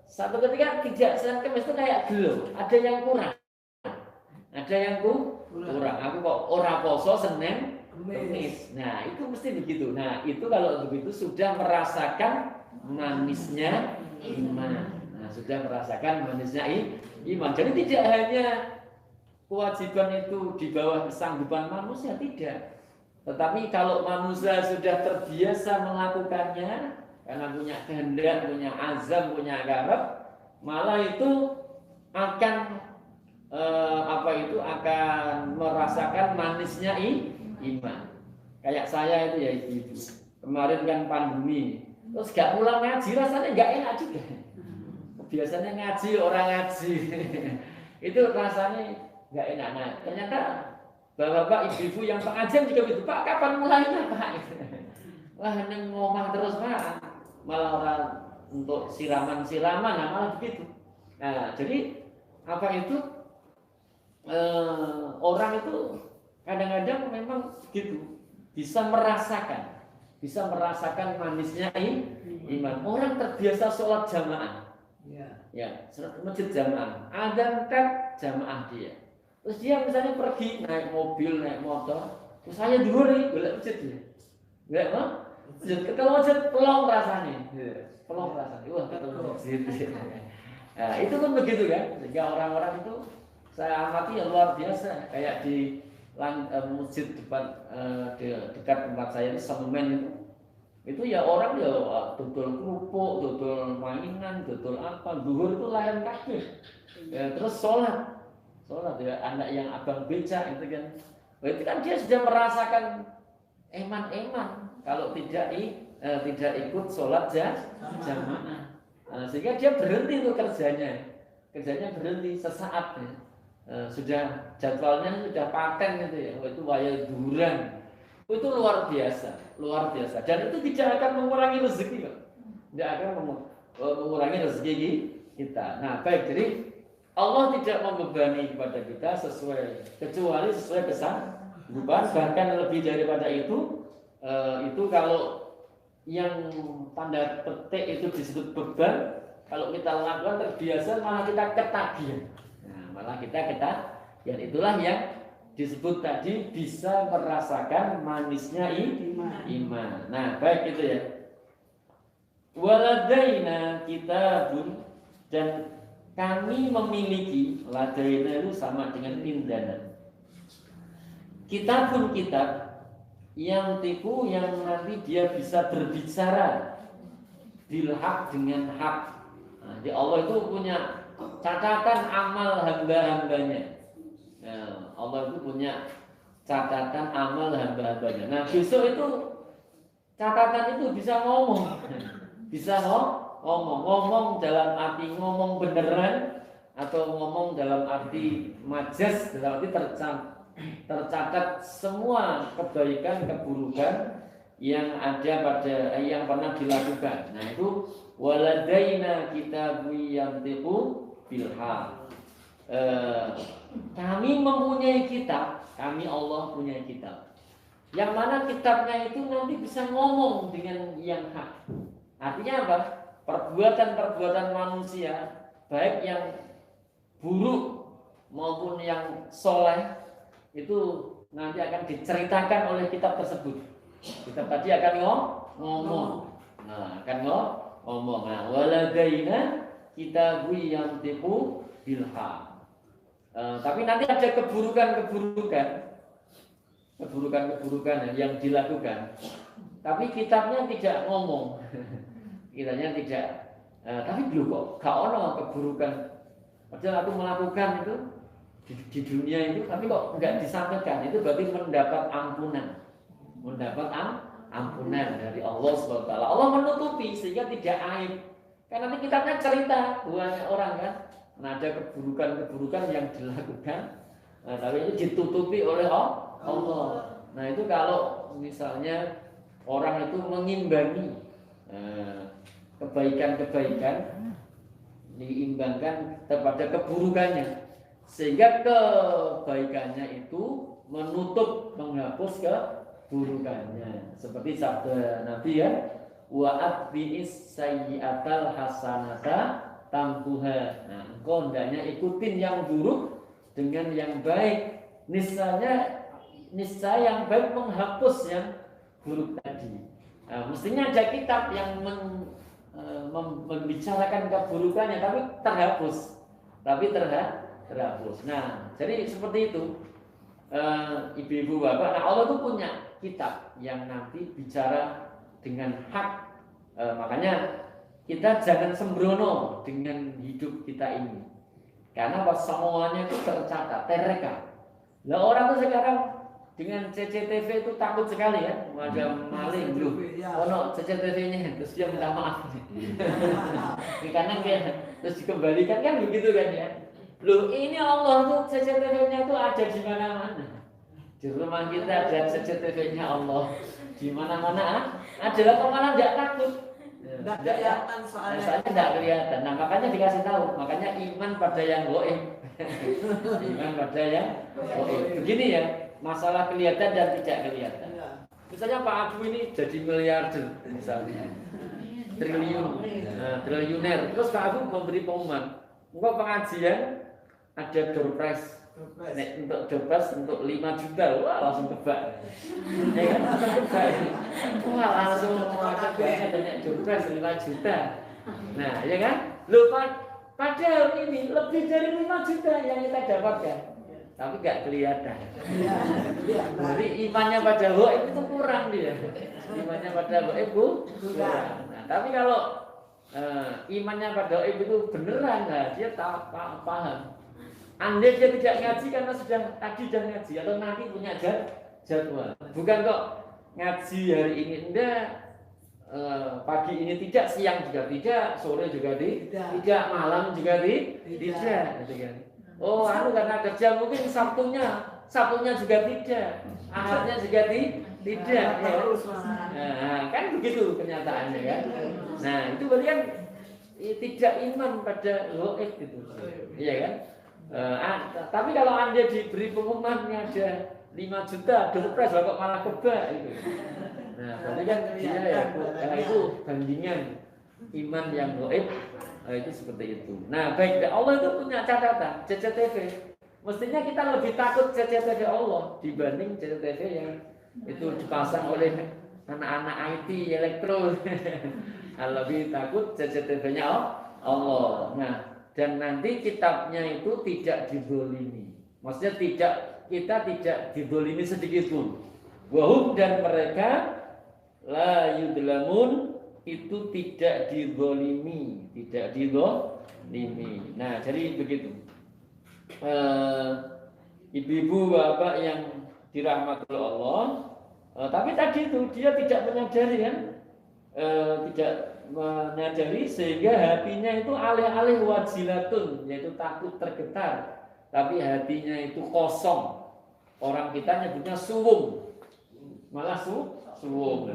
satu ketika tidak Senin Kemis itu kayak gelo, ada yang kurang, ada yang kurang. Aku kok ora poso Senin Kemis. Nah itu mesti begitu. Nah itu kalau begitu sudah merasakan manisnya iman. Nah sudah merasakan manisnya iman. Jadi tidak hanya kewajiban itu di bawah kesanggupan manusia, tidak. Tetapi kalau manusia sudah terbiasa melakukannya karena punya kehendak, punya azam, punya garap, malah itu akan akan merasakan manisnya iman. Kayak saya itu ya ibu. Kemarin kan pandemi, terus gak pulang ngaji rasanya gak enak juga. Biasanya ngaji orang ngaji, itu rasanya gak enak. Nah, ternyata bapak-bapak, ibu-ibu yang pengajian juga begitu. Pak, kapan mulainya Pak? Wah, neng ngomong terus Pak. Malah orang untuk siraman-siraman, nah, malah begitu. Nah, jadi apa itu? Orang itu kadang-kadang memang begitu, bisa merasakan manisnya iman. Orang terbiasa sholat jamaah, ya, sholat masjid jamaah, adzan kan jamaah dia. Terus dia misalnya pergi naik mobil, naik motor, terus saya dihuri, boleh masjid dia, nggak mau? Kalau masjid pelong rasanya, wah ketemu masjid. Nah, itu kan begitu kan, sehingga orang-orang itu saya amati ya luar biasa, kayak di masjid dekat tempat saya ini semen itu ya orang ya dodol kerupuk, dodol mainan, dodol apa, duhur itu layan kabeh. Ya, terus sholat ya anak yang abang beca itu kan, itu kan dia sudah merasakan eman kalau tidak ikut sholat jamaah. Sehingga dia berhenti tuh kerjanya berhenti sesaat ya. Sudah jadwalnya sudah paten gitu ya, itu wayah duran, itu luar biasa, dan itu tidak akan mengurangi rezeki, tidak akan mengurangi rezeki kita. Nah baik, jadi Allah tidak membebani kepada kita kecuali sesuai kesanggupan, bahkan lebih daripada itu kalau yang tanda petik itu disebut beban, kalau kita lakukan terbiasa malah kita ketagihan. Dan itulah yang disebut tadi bisa merasakan manisnya iman. Nah, baik itu ya. Waladaina kitabun, dan kami memiliki, ladaina itu sama dengan indana. Kitabun kitab yang nanti dia bisa berbicara bil haq, dengan hak. Nah, jadi Allah itu punya catatan amal hamba-hambanya. Nah, Allah itu punya catatan amal hamba-hambanya. Nah, besok itu catatan itu bisa ngomong, bisa ngomong dalam arti ngomong beneran atau ngomong dalam arti majas, dalam arti tercatat semua kebaikan keburukan yang ada pada yang pernah dilakukan. Nah itu waladaina kitabun yantiqu bil haq. Kami mempunyai kitab, kami Allah punya kitab. Yang mana kitabnya itu nanti bisa ngomong dengan yang hak. Artinya apa? Perbuatan-perbuatan manusia, baik yang buruk maupun yang soleh, itu nanti akan diceritakan oleh kitab tersebut. Kitab tadi akan ngomong. Nah, akan ngomong. Nah, waladaina kitabun yantiqu bil haq. Tapi nanti ada keburukan yang dilakukan, tapi kitabnya tidak ngomong. Kitabnya tidak. Tapi belum kok gak ono keburukan. Padahal aku melakukan itu di dunia itu, tapi kok enggak disampaikan. Itu berarti mendapat ampunan dari Allah SWT. Allah menutupi sehingga tidak aib. Karena nanti kitabnya cerita banyak orang kan. Nah, ada keburukan-keburukan yang dilakukan, tapi itu ditutupi oleh Allah. Nah itu kalau misalnya orang itu mengimbangi kebaikan-kebaikan, diimbangkan kepada keburukannya, sehingga kebaikannya itu menutup, menghapus keburukannya. Seperti sabda Nabi ya, wa atbi'is sayyi'atal hasanata tampuha. Nah, engkau hendaknya ikutin yang buruk dengan yang baik. Niscaya yang baik menghapus yang buruk tadi. Nah, mestinya ada kitab yang membicarakan keburukannya, tapi terhapus. Nah, jadi seperti itu, ibu-ibu bapak. Nah, Allah itu punya kitab yang nanti bicara dengan hak. Makanya kita jangan sembrono dengan hidup kita ini, karena semuanya itu tercatat, terekam. Nah orang tuh sekarang dengan CCTV itu takut sekali ya, macam maling dulu. No CCTV-nya, terus dia minta maaf. Karena terus dikembalikan kan begitu kan ya. Loh ini Allah tuh CCTV-nya tuh ada di mana-mana. Di rumah kita ada CCTV-nya Allah. Di mana-mana adalah kemana tidak takut. Tidak kelihatan soalnya tidak kelihatan. Nah makanya dikasih tahu, makanya iman pada yang goib. Iman pada yang goib. Begini ya, masalah kelihatan dan tidak kelihatan. Misalnya Pak Abu ini jadi miliarder misalnya, triliuner. Terus Pak Abu memberi pengumuman, engkau pengajian ada door prize. Untuk dopas untuk 5 juta, wah langsung tebak. Ya kan langsung tebak. Wah langsung adanya dopas 5 juta. Nah, ya kan? Loh padahal ini lebih dari 5 juta yang kita dapatkan. Tapi enggak kelihatan. Jadi imannya pada gaib itu kurang dia. Imannya pada gaib kurang. Nah, tapi kalau imannya pada gaib itu beneran, nah, dia paham. Andai dia tidak ngaji karena tadi sudah ngaji atau nanti punya jadwal. Bukan kok ngaji hari ini enggak, pagi ini tidak, siang juga tidak, sore juga tidak, malam juga tidak, gitu kan. Oh, karena kerja mungkin Sabtunya juga tidak, Ahadnya juga tidak. Ya. Nah, kan begitu kenyataannya kan. Nah, itu berarti kan tidak iman pada gaib gitu. Iya kan? Tapi kalau Anda diberi pengumumannya ada 5 juta dompet kok malah kebak gitu. Nah, berarti kan dia ya, itu bandingan iman yang gaib itu seperti itu. Nah, baik, Allah itu punya catatan CCTV. Mestinya kita lebih takut CCTV Allah dibanding CCTV yang itu dipasang oleh anak-anak IT elektro. Lebih takut CCTV-nya Allah. Nah, dan nanti kitabnya itu tidak dizalimi. Maksudnya kita tidak dizalimi sedikit pun. Wahum dan mereka la yudlamun itu tidak dizalimi, tidak dizalimi. Nah, jadi begitu. Ibu-ibu, bapak yang dirahmati oleh Allah, tapi tadi itu dia tidak menyadari kan, tidak menyadari sehingga hatinya itu alih-alih wajilatun, yaitu takut tergetar, tapi hatinya itu kosong. Orang kita nyebutnya suwung, malah suwung.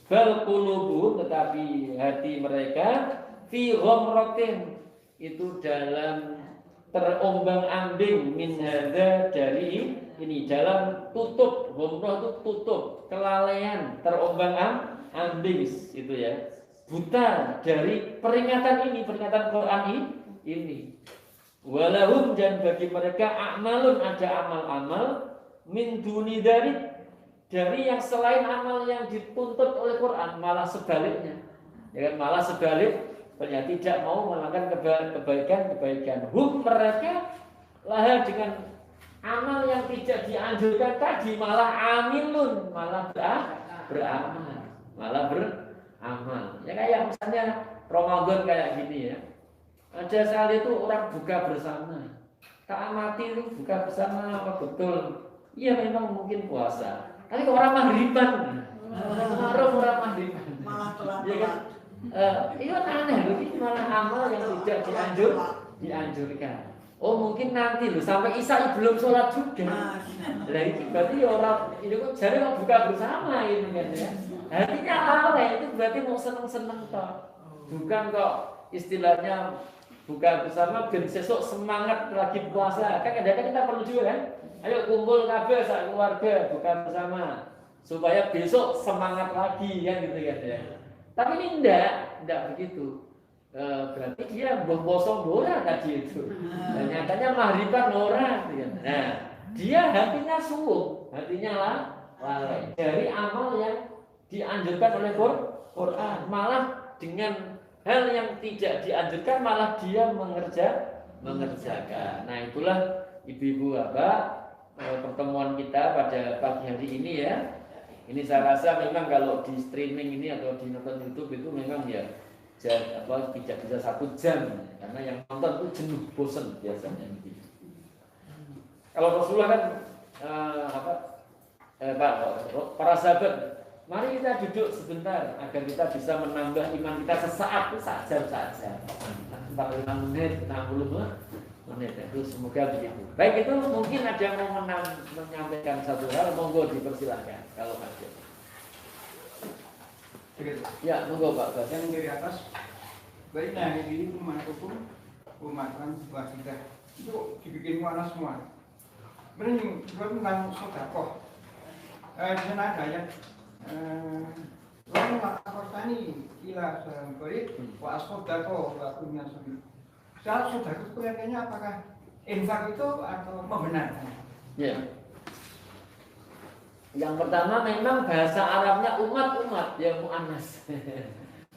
Bal qulubuhum, tetapi hati mereka fi ghamratin, itu dalam terombang-ambing min hadza, dari ini, dalam tutup. Ghamrah itu tutup, kelalaian, terombang-ambing itu ya, buta dari peringatan ini, peringatan Quran ini. Walahum, dan bagi mereka a'malun, ada amal-amal min duni dari yang selain amal yang dituntut oleh Quran, malah sebaliknya. Ya kan, malah sebalik, tidak mau melakukan kebaikan. Hum, mereka laha, dengan amal yang tidak dianjurkan tadi, malah amilun, malah beramal. Ya kayak misalnya Ramadan kayak gini ya. Ada sekali itu orang buka bersama. Tak amati itu buka bersama apa betul? Iya, memang mungkin puasa. Tapi orang maghriban, orang maghriban, ya kan? Itu aneh loh, ini malah amal yang tidak dianjurkan. Oh, mungkin nanti loh sampai isya belum sholat juga. Nah itu berarti orang itu kok jadi mau buka bersama ini kan ya. Hatinya apa itu berarti mau seneng toh. Bukan kok istilahnya buka bersama ben sesuk semangat lagi puasa. Kan kadang-kadang kita perlu juga kan. Ayo kumpul kabeh sak keluarga buka bersama supaya besok semangat lagi kan gitu kan ya. Tapi ini enggak begitu. Berarti dia boso ora tadi itu. Dan nyatanya maghriban ora gitu kan. Nah, dia hatinya suwung, hatinya lalai dari amal yang dianjurkan oleh Quran. Malah dengan hal yang tidak dianjurkan malah dia mengerjakan. Nah, itulah ibu-ibu bapak, pertemuan kita pada pagi hari ini ya. Ini saya rasa memang kalau di streaming ini atau di nonton YouTube itu memang ya tidak bisa 1 jam, karena yang nonton itu jenuh, bosan biasanya gitu. Kalau Rasulullah kan para sahabat, mari kita duduk sebentar agar kita bisa menambah iman kita sesaat, sejam saja, 45 menit, 60 menit. Itu semoga begitu. Baik, itu mungkin ada yang mau menyampaikan satu hal, monggo dipersilakan kalau ada. Ya, monggo Pak. Yang dari atas, baiknya hari ini rumah hukum, umat wasidah itu dibikin warna semua. Benar tentang sodakoh. Di sana ada ayat. Lalu akortani ila sahabat wa asodako wa punya sabi. Saat sodakoh itu kelihatannya apakah infak itu atau membenarkan? Ya. Yang pertama memang bahasa Arabnya umat yang mu'annas.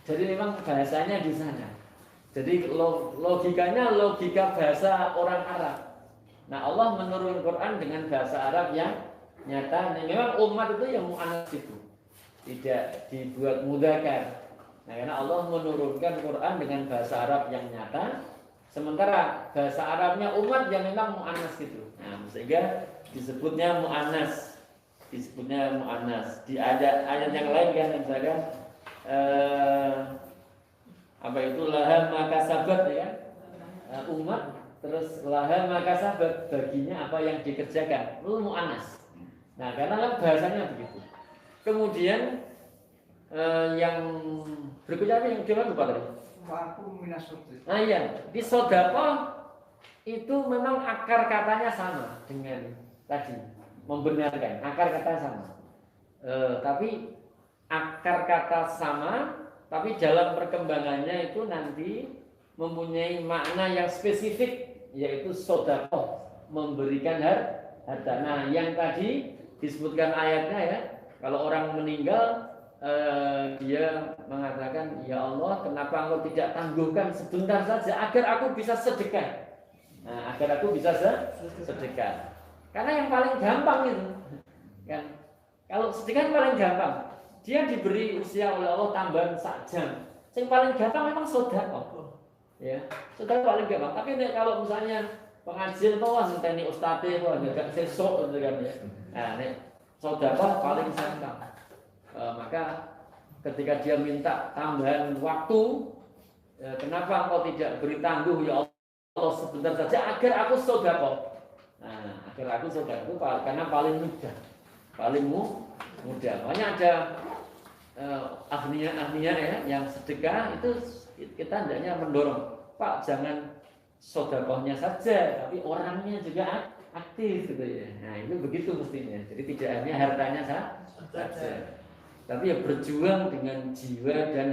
Jadi memang bahasanya di sana. Jadi logikanya logika bahasa orang Arab. Nah, Allah menurunkan Quran dengan bahasa Arab yang nyata. Nah, memang umat itu yang mu'annas itu. Tidak dibuat mudzakkar. Nah, karena Allah menurunkan Quran dengan bahasa Arab yang nyata, sementara bahasa Arabnya umat yang memang mu'annas itu. Nah, sehingga disebutnya mu'annas. Di ayat yang lain kan misalkan apa itu laha makasabat ya, umat, terus laha makasabat, baginya apa yang dikerjakan, itu mu'annas. Nah, karena kan bahasanya begitu. Kemudian yang berikutnya yang coba lupa tadi. Aku minas sodako. Nah iya, di sodako itu memang akar katanya sama dengan tadi. Membenarkan, akar kata sama, tapi akar kata sama, tapi dalam perkembangannya itu nanti mempunyai makna yang spesifik, yaitu sodakoh, memberikan harta. Nah, yang tadi disebutkan ayatnya ya, kalau orang meninggal, dia mengatakan, ya Allah, kenapa Engkau tidak tangguhkan sebentar saja agar aku bisa sedekah. Nah, agar aku bisa sedekah. Karena yang paling gampang itu kan, kalau sedekah paling gampang. dia diberi usia oleh Allah tambahan 1 jam. Yang paling gampang memang sedekah. Ya, sedekah paling gampang. Tapi kalau misalnya pengajian tuh wah ngenteni ustadz wah gak sesuk gitu kan ya. Nah, nek sedekah paling gampang. Maka ketika dia minta tambahan waktu, kenapa engkau tidak beri tangguh ya Allah sebentar saja agar aku sedekah. Nah, agar aku sedekah karena paling mudah. Paling mudah. Makanya ada ahlinya ya yang sedekah itu kita hendaknya mendorong, Pak jangan sedekahnya saja tapi orangnya juga aktif gitu ya. Nah, itu begitu mestinya. Jadi tidak hanya hartanya saja. Tapi ya berjuang dengan jiwa dan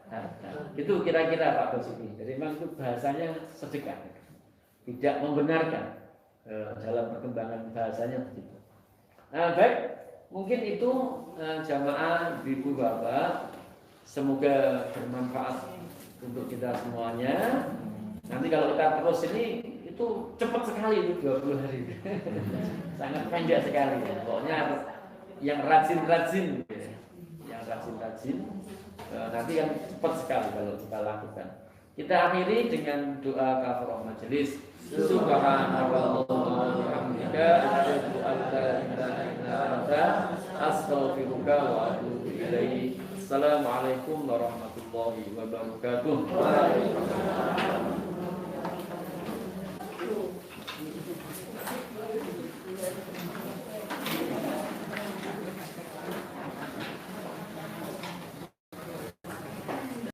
harta. Itu kira-kira Pak Basuki. Jadi memang itu bahasanya sedekah. Tidak membenarkan dalam perkembangan bahasanya begitu. Nah, baik, mungkin itu jamaah ibu bapak, semoga bermanfaat untuk kita semuanya. Nanti kalau kita terus ini itu cepat sekali itu 20 hari, sangat pendek sekali. Ya. Pokoknya yang rajin-rajin, yang rajin-rajin, nanti kan cepat sekali kalau kita lakukan. Kita akhiri dengan doa kafaraah majelis. Subhanallah wa bihamdika asyhadu an la ilaha illa anta astaghfiruka wa atubu ilaik. Assalamualaikum warahmatullahi wabarakatuh.